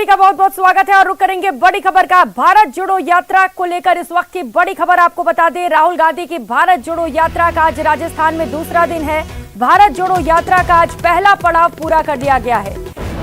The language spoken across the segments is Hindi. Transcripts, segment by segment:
सभी का बहुत बहुत स्वागत है और रुक करेंगे बड़ी खबर का। भारत जोड़ो यात्रा को लेकर इस वक्त की बड़ी खबर आपको बता दें। राहुल गांधी की भारत जोड़ो यात्रा का आज राजस्थान में दूसरा दिन है। भारत जोड़ो यात्रा का आज पहला पड़ाव पूरा कर लिया गया है।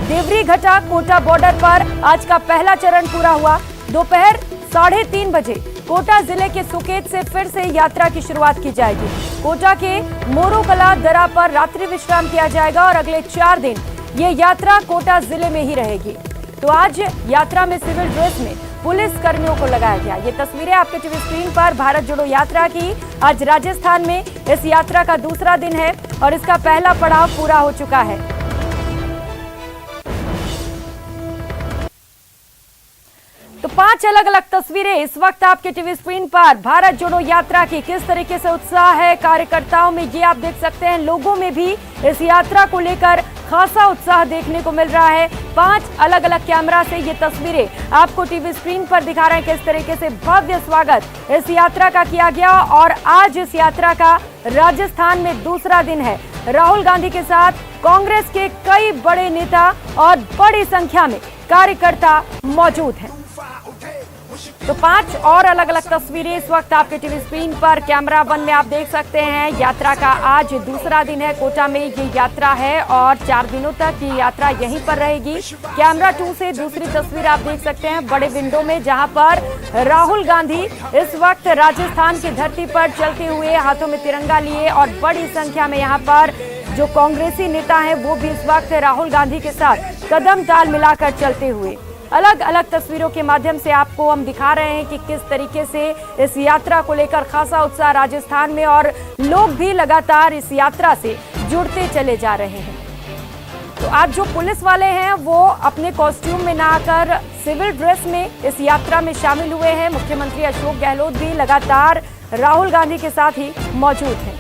देवरी घटा कोटा बॉर्डर पर आज का पहला चरण पूरा हुआ। दोपहर 3:30 बजे कोटा जिले के सुकेत से फिर से यात्रा की शुरुआत की जाएगी। कोटा के मोरोकला दरा पर रात्रि विश्राम किया जाएगा और अगले 4 दिन ये यात्रा कोटा जिले में ही रहेगी। तो आज यात्रा में सिविल ड्रेस में पुलिस कर्मियों को लगाया गया। ये तस्वीरें आपके टीवी स्क्रीन पर भारत जोड़ो यात्रा की। आज राजस्थान में इस यात्रा का दूसरा दिन है और इसका पहला पड़ाव पूरा हो चुका है। तो 5 अलग अलग तस्वीरें इस वक्त आपके टीवी स्क्रीन पर भारत जोड़ो यात्रा की। किस तरीके से उत्साह है कार्यकर्ताओं में, ये आप देख सकते हैं। लोगों में भी इस यात्रा को लेकर खासा उत्साह देखने को मिल रहा है। 5 अलग अलग कैमरा से ये तस्वीरें आपको टीवी स्क्रीन पर दिखा रहे हैं किस तरीके से भव्य स्वागत इस यात्रा का किया गया। और आज इस यात्रा का राजस्थान में दूसरा दिन है। राहुल गांधी के साथ कांग्रेस के कई बड़े नेता और बड़ी संख्या में कार्यकर्ता मौजूद हैं। तो 5 और अलग अलग तस्वीरें इस वक्त आपके टीवी स्क्रीन पर कैमरा वन में आप देख सकते हैं। यात्रा का आज दूसरा दिन है। कोटा में ये यात्रा है और 4 दिनों तक ये यात्रा यहीं पर रहेगी। कैमरा 2 से दूसरी तस्वीर आप देख सकते हैं बड़े विंडो में, जहां पर राहुल गांधी इस वक्त राजस्थान की धरती पर चलते हुए हाथों में तिरंगा लिए और बड़ी संख्या में यहाँ पर जो कांग्रेसी नेता हैं वो भी इस वक्त राहुल गांधी के साथ कदम ताल मिलाकर चलते हुए। अलग अलग तस्वीरों के माध्यम से आपको हम दिखा रहे हैं कि किस तरीके से इस यात्रा को लेकर खासा उत्साह राजस्थान में और लोग भी लगातार इस यात्रा से जुड़ते चले जा रहे हैं। तो आज जो पुलिस वाले हैं वो अपने कॉस्ट्यूम में ना आकर सिविल ड्रेस में इस यात्रा में शामिल हुए हैं। मुख्यमंत्री अशोक गहलोत भी लगातार राहुल गांधी के साथ ही मौजूद हैं।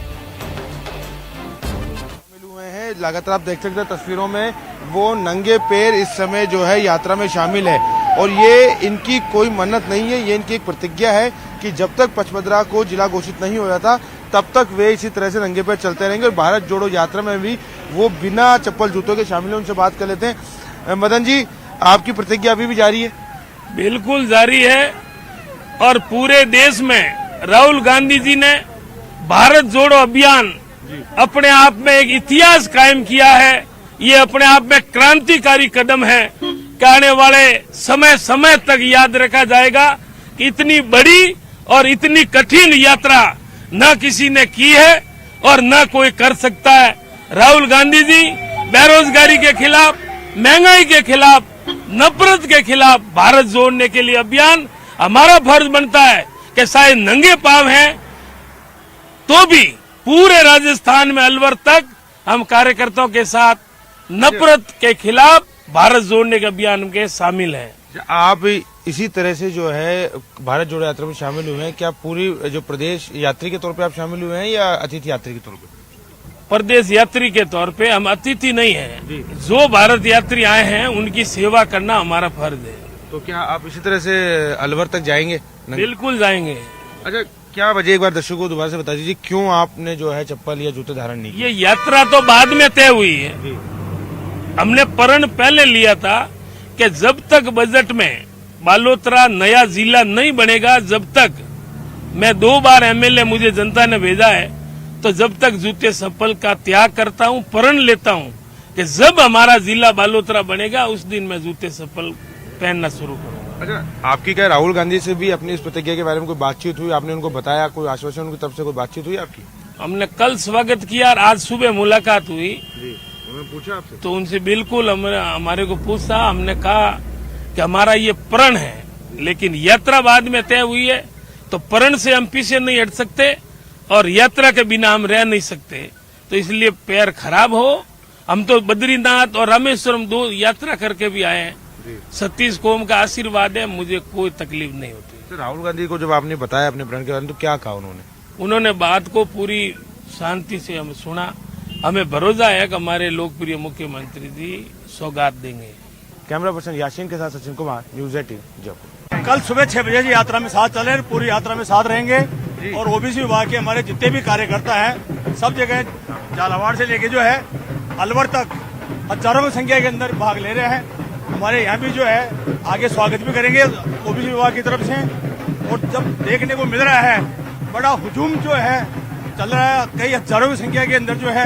लगातार आप देख सकते हैं तस्वीरों में वो नंगे पैर इस समय जो है यात्रा में शामिल है। और ये इनकी कोई मन्नत नहीं है, ये इनकी एक प्रतिज्ञा है कि जब तक पचमदरा को जिला घोषित नहीं हो जाता तब तक वे इसी तरह से नंगे पैर चलते रहेंगे। और भारत जोड़ो यात्रा में भी वो बिना चप्पल जूतों के शामिल है। उनसे बात कर लेते हैं। मदन जी, आपकी प्रतिज्ञा अभी भी जारी है? बिल्कुल जारी है और पूरे देश में राहुल गांधी जी ने भारत जोड़ो अभियान अपने आप में एक इतिहास कायम किया है। ये अपने आप में क्रांतिकारी कदम है कि आने वाले समय समय तक याद रखा जाएगा कि इतनी बड़ी और इतनी कठिन यात्रा न किसी ने की है और न कोई कर सकता है। राहुल गांधी जी बेरोजगारी के खिलाफ, महंगाई के खिलाफ, नफरत के खिलाफ भारत जोड़ने के लिए अभियान हमारा फर्ज बनता है कि शायद नंगे पांव हैं तो भी पूरे राजस्थान में अलवर तक हम कार्यकर्ताओं के साथ नफरत के खिलाफ भारत जोड़ने के अभियान के शामिल हैं। आप इसी तरह से जो है भारत जोड़ो यात्रा में शामिल हुए हैं। क्या पूरी जो प्रदेश यात्री के तौर पे आप शामिल हुए हैं या अतिथि यात्री के तौर पे? प्रदेश यात्री के तौर पे हम अतिथि नहीं हैं। जो भारत यात्री आए हैं उनकी सेवा करना हमारा फर्ज है। तो क्या आप इसी तरह से अलवर तक जाएंगे? बिल्कुल जाएंगे। अच्छा, क्या वजह एक बार दर्शकों को दोबारा से बता दीजिए क्यों आपने जो है चप्पल या जूते धारण नहीं किए? ये यात्रा तो बाद में तय हुई है। हमने प्रण पहले लिया था कि जब तक बजट में बालोतरा नया जिला नहीं बनेगा, जब तक मैं 2 बार एमएलए मुझे जनता ने भेजा है, तो जब तक जूते चप्पल का त्याग करता हूँ, प्रण लेता हूँ कि जब हमारा जिला बालोतरा बनेगा उस दिन मैं जूते चप्पल पहनना शुरू करूँगा। अच्छा, आपकी क्या राहुल गांधी से भी अपनी इस प्रतिज्ञा के बारे में कोई बातचीत हुई? आपने उनको बताया, कोई आश्वासन उनकी तरफ से कोई बातचीत हुई आपकी? हमने कल स्वागत किया और आज सुबह मुलाकात हुई। जी, उन्होंने पूछा आपसे? तो उनसे बिल्कुल हमारे को पूछा। हमने कहा कि हमारा ये प्रण है, लेकिन यात्रा बाद में तय हुई है तो प्रण से हम पीछे नहीं हट सकते और यात्रा के बिना हम रह नहीं सकते। तो इसलिए पैर खराब हो, हम तो बद्रीनाथ और रामेश्वरम 2 यात्रा करके भी आए हैं। सतीश कोम का आशीर्वाद है, मुझे कोई तकलीफ नहीं होती। तो राहुल गांधी को जब आपने बताया अपने प्रण के बारे में तो क्या कहा उन्होंने? उन्होंने बात को पूरी शांति से हम सुना। हमें भरोसा है कि हमारे लोकप्रिय मुख्यमंत्री जी सौगात देंगे। कैमरा पर्सन यासीन के साथ सचिन कुमार, न्यूज़ 18 जयपुर। कल सुबह 6 बजे से यात्रा में साथ चले, पूरी यात्रा में साथ रहेंगे और ओबीसी विभाग के हमारे जितने भी कार्यकर्ता हैं सब जगह झालावाड़ से लेके जो है अलवर तक हजारों की संख्या के अंदर भाग ले रहे हैं। हमारे यहाँ भी जो है आगे स्वागत भी करेंगे ओबीसी विभाग की तरफ से। और जब देखने को मिल रहा है बड़ा हुजूम जो है चल रहा है, कई हजारों की संख्या के अंदर जो है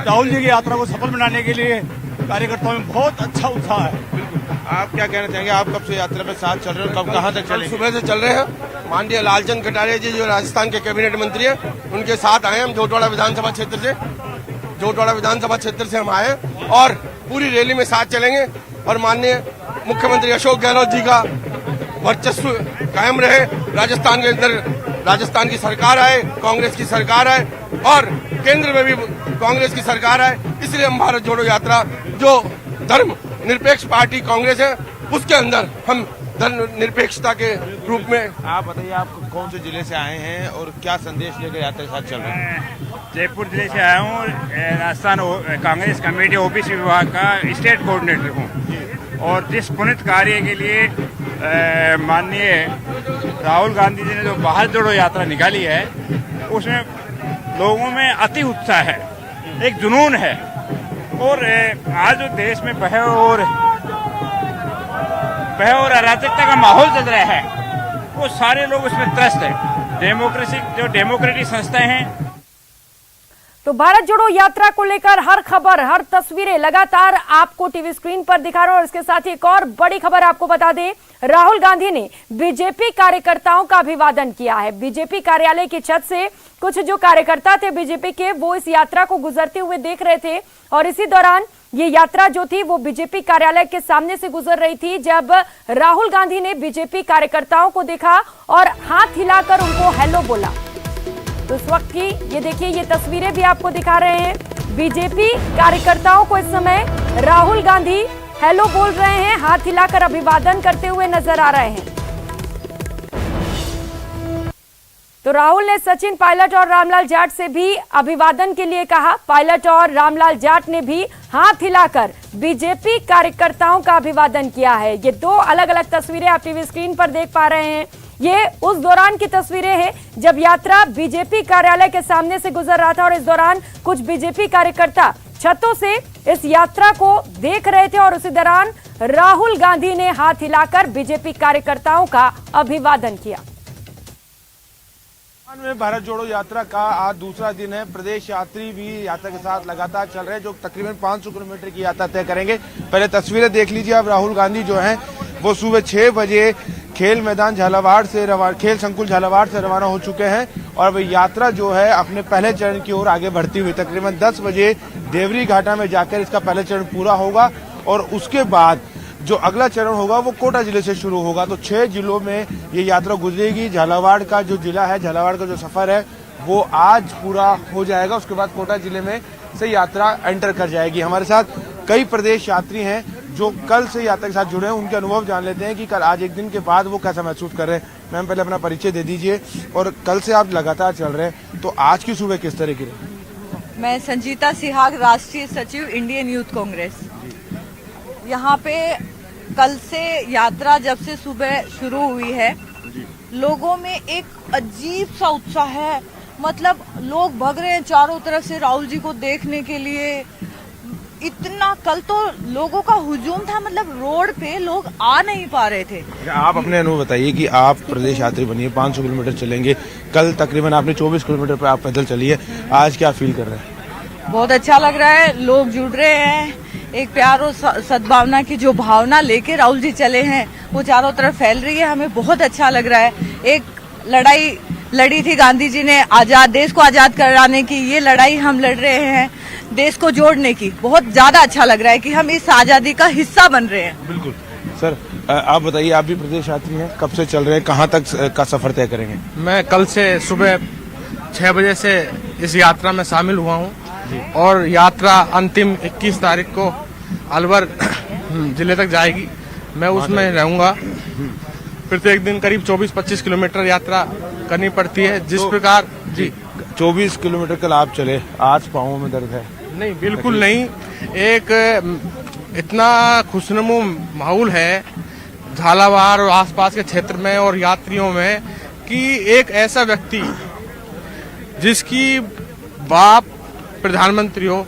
राहुल जी की यात्रा को सफल बनाने के लिए कार्यकर्ताओं में बहुत अच्छा उत्साह है। आप क्या कहना चाहेंगे, आप कब से यात्रा में साथ चल रहे हो, कब कहाँ तक चलेंगे? सुबह से चल रहे हैं। माननीय लालचंद कटारिया जी जो राजस्थान के कैबिनेट मंत्री हैं, उनके साथ आए हम जोटवाड़ा विधानसभा क्षेत्र से। जोटवाड़ा विधानसभा क्षेत्र से हम आए और पूरी रैली में साथ चलेंगे और माननीय मुख्यमंत्री अशोक गहलोत जी का वर्चस्व कायम रहे राजस्थान के अंदर। राजस्थान की सरकार आए, कांग्रेस की सरकार आए और केंद्र में भी कांग्रेस की सरकार आए। इसलिए हम भारत जोड़ो यात्रा, जो धर्म निरपेक्ष पार्टी कांग्रेस है, उसके अंदर हम धर्म निरपेक्षता के रूप में। आप बताइए, आप कौन से जिले से आए हैं और क्या संदेश लेकर यात्रा के साथ चल रहे हैं? जयपुर जिले से आया हूँ। राजस्थान कांग्रेस कमेटी ओबीसी विभाग का स्टेट कोऑर्डिनेटर हूँ और जिस पुनित कार्य के लिए माननीय राहुल गांधी जी ने जो भारत जोड़ो यात्रा निकाली है, उसमें लोगों में अति उत्साह है, एक जुनून है। और आज जो देश में भय और अराजकता का माहौल चल रहा है, वो सारे लोग उसमें त्रस्त है। डेमोक्रेटिक संस्थाएं हैं। तो भारत जोड़ो यात्रा को लेकर हर खबर, हर तस्वीरें लगातार आपको टीवी स्क्रीन पर दिखा रहे हैं। और इसके साथ ही एक और बड़ी खबर आपको बता दें, राहुल गांधी ने बीजेपी कार्यकर्ताओं का अभिवादन किया है। बीजेपी कार्यालय की छत से कुछ जो कार्यकर्ता थे बीजेपी के, वो इस यात्रा को गुजरते हुए देख रहे थे और इसी दौरान ये यात्रा जो थी वो बीजेपी कार्यालय के सामने से गुजर रही थी, जब राहुल गांधी ने बीजेपी कार्यकर्ताओं को देखा और हाथ हिलाकर उनको हेलो बोला। तो इस वक्त की ये देखिए, ये तस्वीरें भी आपको दिखा रहे हैं। बीजेपी कार्यकर्ताओं को इस समय राहुल गांधी हेलो बोल रहे हैं, हाथ हिलाकर अभिवादन करते हुए नजर आ रहे हैं। तो राहुल ने सचिन पायलट और रामलाल जाट से भी अभिवादन के लिए कहा। पायलट और रामलाल जाट ने भी हाथ हिलाकर बीजेपी कार्यकर्ताओं का अभिवादन किया है। ये दो अलग अलग तस्वीरें आप टीवी स्क्रीन पर देख पा रहे हैं। ये उस दौरान की तस्वीरें हैं जब यात्रा बीजेपी कार्यालय के सामने से गुजर रहा था और इस दौरान कुछ बीजेपी कार्यकर्ता छतों से इस यात्रा को देख रहे थे और उसी दौरान राहुल गांधी ने हाथ हिलाकर बीजेपी कार्यकर्ताओं का अभिवादन किया। में भारत जोड़ो यात्रा का आज दूसरा दिन है। प्रदेश यात्री भी यात्रा के साथ लगातार चल रहे हैं, जो तकरीबन 500 किलोमीटर की यात्रा तय करेंगे। पहले तस्वीरें देख लीजिए आप। राहुल गांधी जो हैं वो सुबह 6 बजे खेल मैदान झालावाड़ से खेल संकुल झालावाड़ से रवाना हो चुके हैं और वह यात्रा जो है अपने पहले चरण की ओर आगे बढ़ती हुई तकरीबन 10 बजे देवरी घाटा में जाकर इसका पहला चरण पूरा होगा और उसके बाद जो अगला चरण होगा वो कोटा जिले से शुरू होगा। तो 6 जिलों में ये यात्रा गुजरेगी। झालावाड़ का जो जिला है, झालावाड़ का जो सफर है वो आज पूरा हो जाएगा। उसके बाद कोटा जिले में से यात्रा एंटर कर जाएगी। हमारे साथ कई प्रदेश यात्री हैं जो कल से यात्रा के साथ जुड़े हैं, उनके अनुभव जान लेते हैं कि कल आज एक दिन के बाद वो कैसा महसूस कर रहे हैं। मैम, पहले अपना परिचय दे दीजिए और कल से आप लगातार चल रहे हैं, तो आज की सुबह किस तरह की रही? मैं संजीता सिहाग, राष्ट्रीय सचिव इंडियन यूथ कांग्रेस। यहाँ पे कल से यात्रा जब से सुबह शुरू हुई है, लोगों में एक अजीब सा उत्साह है। मतलब लोग भग रहे हैं चारों तरफ से राहुल जी को देखने के लिए। इतना कल तो लोगों का हुजूम था, मतलब रोड पे लोग आ नहीं पा रहे थे। आप अपने अनुभव बताइए कि आप प्रदेश यात्री बनिए, 500 किलोमीटर चलेंगे। कल तकरीबन आपने 24 किलोमीटर पर आप पैदल चलिए, आज क्या फील कर रहे हैं? बहुत अच्छा लग रहा है, लोग जुड़ रहे हैं। एक प्यार और सद्भावना की जो भावना लेके राहुल जी चले हैं वो चारों तरफ फैल रही है। हमें बहुत अच्छा लग रहा है। एक लड़ाई लड़ी थी गांधी जी ने देश को आजाद कराने की, ये लड़ाई हम लड़ रहे हैं देश को जोड़ने की। बहुत ज्यादा अच्छा लग रहा है कि हम इस आजादी का हिस्सा बन रहे हैं। बिल्कुल। सर, आप बताइए, आप भी प्रदेश यात्री हैं, कब से चल रहे हैं, कहाँ तक का सफर तय करेंगे? मैं कल से सुबह 6 बजे से इस यात्रा में शामिल हुआ हूँ और यात्रा अंतिम 21 तारीख को अलवर जिले तक जाएगी। मैं उसमें रहूंगा। प्रत्येक दिन करीब 24-25 किलोमीटर यात्रा करनी पड़ती है। जिस प्रकार जी 24 किलोमीटर कल आप चले, आज पाँव में दर्द है? नहीं, बिल्कुल नहीं। एक इतना खुशनुमा माहौल है झालावाड़ और आसपास के क्षेत्र में और यात्रियों में कि एक ऐसा व्यक्ति जिसकी बाप प्रधानमंत्री हो,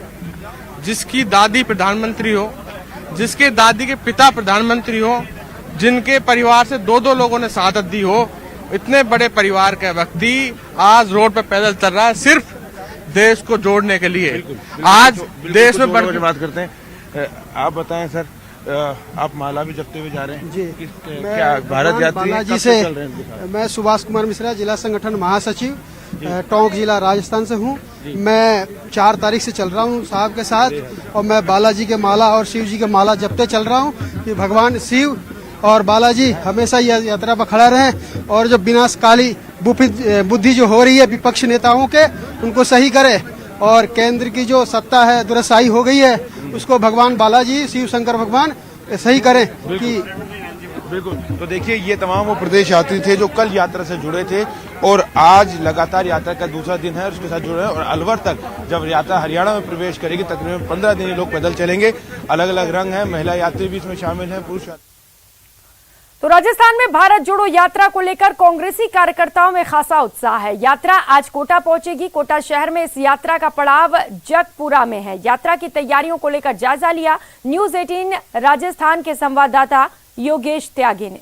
जिसकी दादी प्रधानमंत्री हो, जिसके दादी के पिता प्रधानमंत्री हो, जिनके परिवार से 2-2 लोगों ने शहादत दी हो, इतने बड़े परिवार का व्यक्ति आज रोड पे पैदल चल रहा है सिर्फ देश को जोड़ने के लिए। आज देश में बड़ी बात करते हैं। आप बताएं सर, आप माला भी जपते हुए जा रहे हैं जी। क्या भारत यात्री बालाजी से मैं सुभाष कुमार मिश्रा, जिला संगठन महासचिव, टोंक जिला राजस्थान से हूँ। मैं 4 तारीख से चल रहा हूँ साहब के साथ, और मैं बालाजी के माला और शिव जी के माला जपते चल रहा हूँ कि भगवान शिव और बालाजी हमेशा यात्रा पर खड़ा रहें, और जो विनाशकाली बुद्धि जो हो रही है विपक्ष नेताओं के, उनको सही करे, और केंद्र की जो सत्ता है दुरसाई हो गई है, उसको भगवान बालाजी शिव शंकर भगवान सही करें। कि बिल्कुल। तो देखिए, ये तमाम वो प्रदेश यात्री थे जो कल यात्रा से जुड़े थे और आज लगातार यात्रा का दूसरा दिन है, उसके साथ जुड़े हैं। और अलवर तक जब यात्रा हरियाणा में प्रवेश करेगी, तकरीबन 15 दिन ये लोग पैदल चलेंगे। अलग अलग रंग है, महिला यात्री भी इसमें शामिल है, पुरुष। तो राजस्थान में भारत जोड़ो यात्रा को लेकर कांग्रेसी कार्यकर्ताओं में खासा उत्साह है। यात्रा आज कोटा पहुंचेगी। कोटा शहर में इस यात्रा का पड़ाव जगपुरा में है। यात्रा की तैयारियों को लेकर जायजा लिया न्यूज 18 राजस्थान के संवाददाता योगेश त्यागी ने।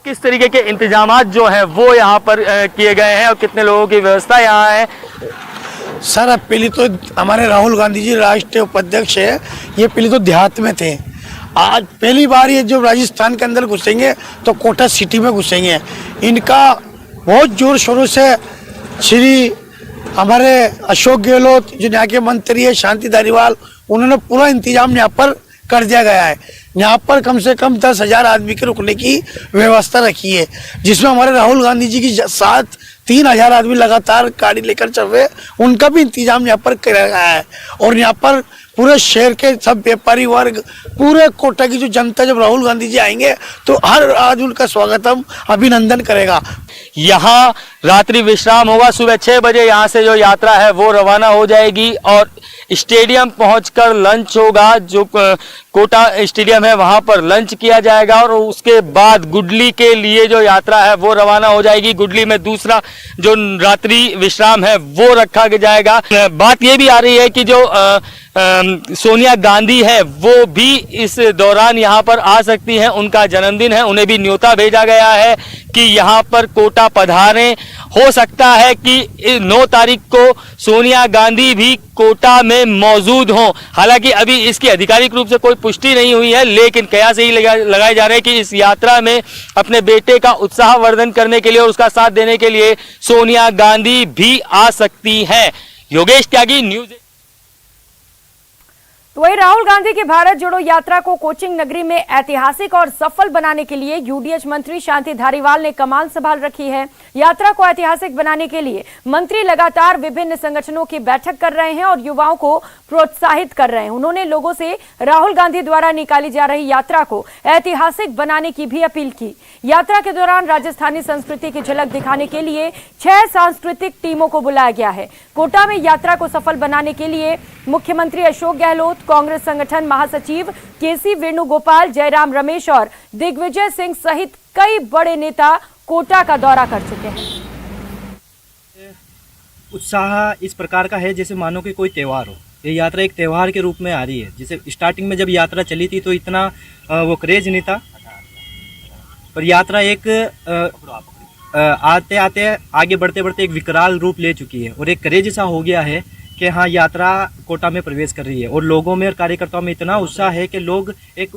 किस तरीके के इंतजामात जो है वो यहाँ पर किए गए हैं और कितने लोगों की व्यवस्था यहाँ है? सर, अब पहले तो हमारे राहुल गांधी जी राष्ट्रीय उपाध्यक्ष है, ये पहले तो देहात में थे। आज पहली बार ये जो राजस्थान के अंदर घुसेंगे तो कोटा सिटी में घुसेंगे। इनका बहुत जोर शोरों से श्री हमारे अशोक गहलोत जो यहाँ के मंत्री है, शांति धारीवाल, उन्होंने पूरा इंतजाम यहाँ पर कर दिया गया है। यहाँ पर कम से कम 10,000 आदमी के रुकने की व्यवस्था रखी है, जिसमें हमारे राहुल गांधी जी की साथ 3,000 आदमी लगातार गाड़ी लेकर चल रहे, उनका भी इंतजाम यहाँ पर किया गया है। और यहाँ पर पूरे शहर के सब व्यापारी वर्ग, पूरे कोटा की जो जनता, जब राहुल गांधी जी आएंगे तो हर आज उनका स्वागतम अभिनंदन करेगा। यहाँ रात्रि विश्राम होगा। सुबह 6 बजे यहाँ से जो यात्रा है वो रवाना हो जाएगी और स्टेडियम पहुंचकर लंच होगा। जो कोटा स्टेडियम है वहां पर लंच किया जाएगा और उसके बाद गुडली के लिए जो यात्रा है वो रवाना हो जाएगी। गुडली में दूसरा जो रात्रि विश्राम है वो रखा जाएगा। बात ये भी आ रही है कि जो सोनिया गांधी है वो भी इस दौरान यहाँ पर आ सकती हैं। उनका जन्मदिन है, उन्हें भी न्योता भेजा गया है कि यहाँ पर कोटा पधारें। हो सकता है कि 9 तारीख को सोनिया गांधी भी कोटा में मौजूद हों। हालांकि अभी इसकी आधिकारिक रूप से कोई पुष्टि नहीं हुई है, लेकिन कयास यही लगाए जा रहे हैं कि इस यात्रा में अपने बेटे का उत्साहवर्धन करने के लिए और उसका साथ देने के लिए सोनिया गांधी भी आ सकती हैं। योगेश त्यागी, न्यूज। तो वही राहुल गांधी की भारत जोड़ो यात्रा को कोचिंग नगरी में ऐतिहासिक और सफल बनाने के लिए यूडीएच मंत्री शांति धारीवाल ने कमान संभाल रखी है। यात्रा को ऐतिहासिक बनाने के लिए मंत्री लगातार विभिन्न संगठनों की बैठक कर रहे हैं और युवाओं को प्रोत्साहित कर रहे हैं। उन्होंने लोगों से राहुल गांधी द्वारा निकाली जा रही यात्रा को ऐतिहासिक बनाने की भी अपील की। यात्रा के दौरान राजस्थानी संस्कृति की झलक दिखाने के लिए 6 सांस्कृतिक टीमों को बुलाया गया है। कोटा में यात्रा को सफल बनाने के लिए मुख्यमंत्री अशोक गहलोत, कांग्रेस संगठन महासचिव केसी वेणुगोपाल, जयराम रमेश और दिग्विजय सिंह सहित कई बड़े नेता कोटा का दौरा कर चुके हैं। उत्साह इस प्रकार का है जैसे मानो कि कोई त्योहार हो। ये यात्रा एक त्योहार के रूप में आ रही है। जैसे स्टार्टिंग में जब यात्रा चली थी तो इतना वो क्रेज नहीं था, पर यात्रा एक आते आते आगे बढ़ते बढ़ते एक विकराल रूप ले चुकी है और एक क्रेज सा हो गया है कि हाँ, यात्रा कोटा में प्रवेश कर रही है और लोगों में और कार्यकर्ताओं में इतना उत्साह है कि लोग एक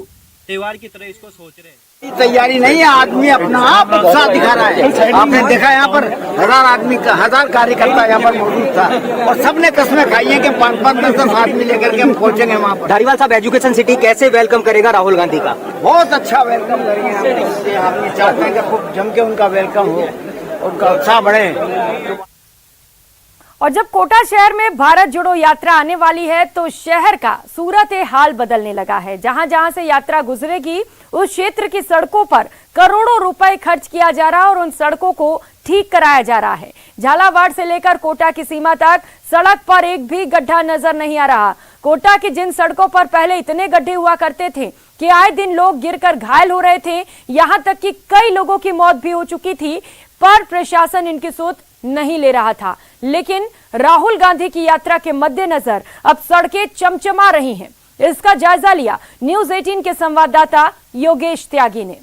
त्योहार की तरह इसको सोच रहे हैं। तैयारी नहीं है, आदमी अपना आप उत्साह दिखा रहा है। आपने देखा यहाँ पर 1000 आदमी का 1000 कार्यकर्ता यहाँ पर मौजूद था और सबने कसमें खाई है कि 5-5, 10-10 आदमी लेकर के हम पहुँचेंगे वहाँ पर। धारीवाल साहब, एजुकेशन सिटी कैसे वेलकम करेगा राहुल गांधी का? बहुत अच्छा वेलकम करेंगे। हम चाहते हैं कि खूब जम के उनका वेलकम हो, उनका उत्साह बढ़े। और जब कोटा शहर में भारत जोड़ो यात्रा आने वाली है तो शहर का सूरत हाल बदलने लगा है। जहां जहां से यात्रा गुजरेगी उस क्षेत्र की सड़कों पर करोड़ों रुपए खर्च किया जा रहा है और उन सड़कों को ठीक कराया जा रहा है। झालावाड़ से लेकर कोटा की सीमा तक सड़क पर एक भी गड्ढा नजर नहीं आ रहा। कोटा की जिन सड़कों पर पहले इतने गड्ढे हुआ करते थे कि आए दिन लोग गिरकर घायल हो रहे थे, यहां तक कि कई लोगों की मौत भी हो चुकी थी, पर प्रशासन इनकी सुध नहीं ले रहा था। लेकिन राहुल गांधी की यात्रा के मद्देनजर अब सड़कें चमचमा रही हैं। इसका जायजा लिया न्यूज 18 के संवाददाता योगेश त्यागी ने।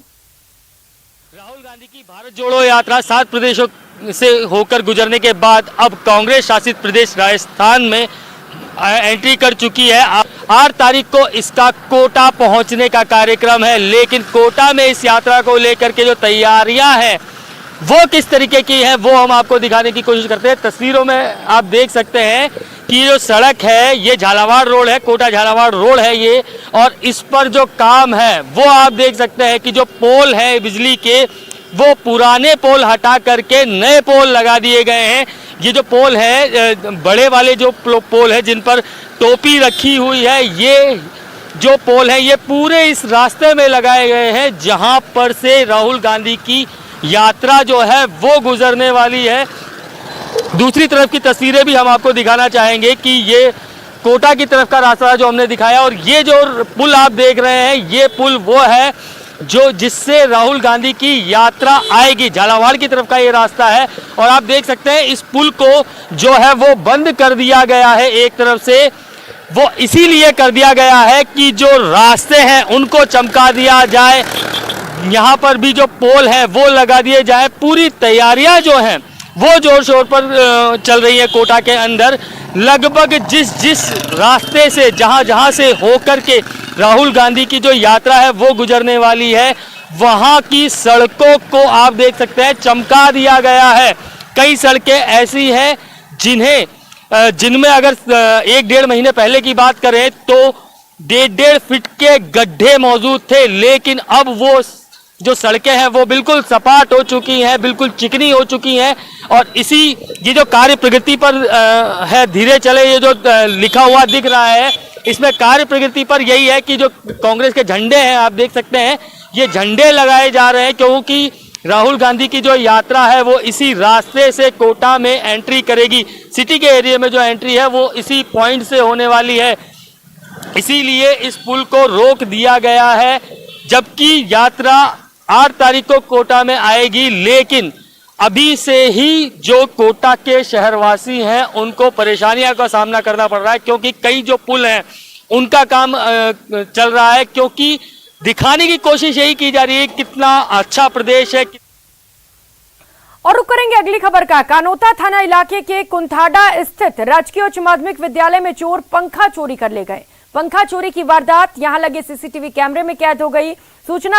राहुल गांधी की भारत जोड़ो यात्रा 7 प्रदेशों से होकर गुजरने के बाद अब कांग्रेस शासित प्रदेश राजस्थान में एंट्री कर चुकी है। 8 तारीख को इसका कोटा पहुंचने का कार्यक्रम है, लेकिन कोटा में इस यात्रा को लेकर के जो तैयारियां हैं वो किस तरीके की है वो हम आपको दिखाने की कोशिश करते हैं। तस्वीरों में आप देख सकते हैं कि जो सड़क है ये झालावाड़ रोड है, कोटा झालावाड़ रोड है ये, और इस पर जो काम है वो आप देख सकते हैं कि जो पोल है बिजली के वो पुराने पोल हटा करके नए पोल लगा दिए गए हैं। ये जो पोल है बड़े वाले जो पोल है जिन पर टोपी रखी हुई है, ये जो पोल है ये पूरे इस रास्ते में लगाए गए हैं जहां पर से राहुल गांधी की यात्रा जो है वो गुजरने वाली है। दूसरी तरफ की तस्वीरें भी हम आपको दिखाना चाहेंगे कि ये कोटा की तरफ का रास्ता जो हमने दिखाया, और ये जो पुल आप देख रहे हैं ये पुल वो है जो जिससे राहुल गांधी की यात्रा आएगी। झालावाड़ की तरफ का ये रास्ता है और आप देख सकते हैं इस पुल को जो है वो बंद कर दिया गया है। एक तरफ से वो इसीलिए कर दिया गया है कि जो रास्ते हैं उनको चमका दिया जाए, यहाँ पर भी जो पोल है वो लगा दिए जाए। पूरी तैयारियां जो हैं वो जोर शोर पर चल रही है कोटा के अंदर। लगभग जिस रास्ते से जहां से होकर के राहुल गांधी की जो यात्रा है वो गुजरने वाली है, वहां की सड़कों को आप देख सकते हैं चमका दिया गया है। कई सड़कें ऐसी हैं जिनमें अगर 1-1.5 महीने पहले की बात करें तो 1.5 फीट के गड्ढे मौजूद थे, लेकिन अब वो जो सड़कें हैं वो बिल्कुल सपाट हो चुकी हैं, बिल्कुल चिकनी हो चुकी हैं। और ये जो कार्य प्रगति पर है धीरे चले, ये जो लिखा हुआ दिख रहा है इसमें कार्य प्रगति पर यही है कि जो कांग्रेस के झंडे हैं आप देख सकते हैं ये झंडे लगाए जा रहे हैं, क्योंकि राहुल गांधी की जो यात्रा है वो इसी रास्ते से कोटा में एंट्री करेगी। सिटी के एरिया में जो एंट्री है वो इसी पॉइंट से होने वाली है, इसीलिए इस पुल को रोक दिया गया है। जबकि यात्रा 8 तारीख को कोटा में आएगी, लेकिन अभी से ही जो कोटा के शहरवासी हैं उनको परेशानियों का सामना करना पड़ रहा है, क्योंकि कई जो पुल हैं उनका काम चल रहा है, क्योंकि दिखाने की कोशिश यही की जा रही है कितना अच्छा प्रदेश है। और रुक करेंगे अगली खबर का। कानोता थाना इलाके के कुंथाडा स्थित राजकीय उच्च माध्यमिक विद्यालय में चोर पंखा चोरी कर ले गए। पंखा चोरी की वारदात यहां लगे सीसीटीवी कैमरे में कैद हो गई। सूचना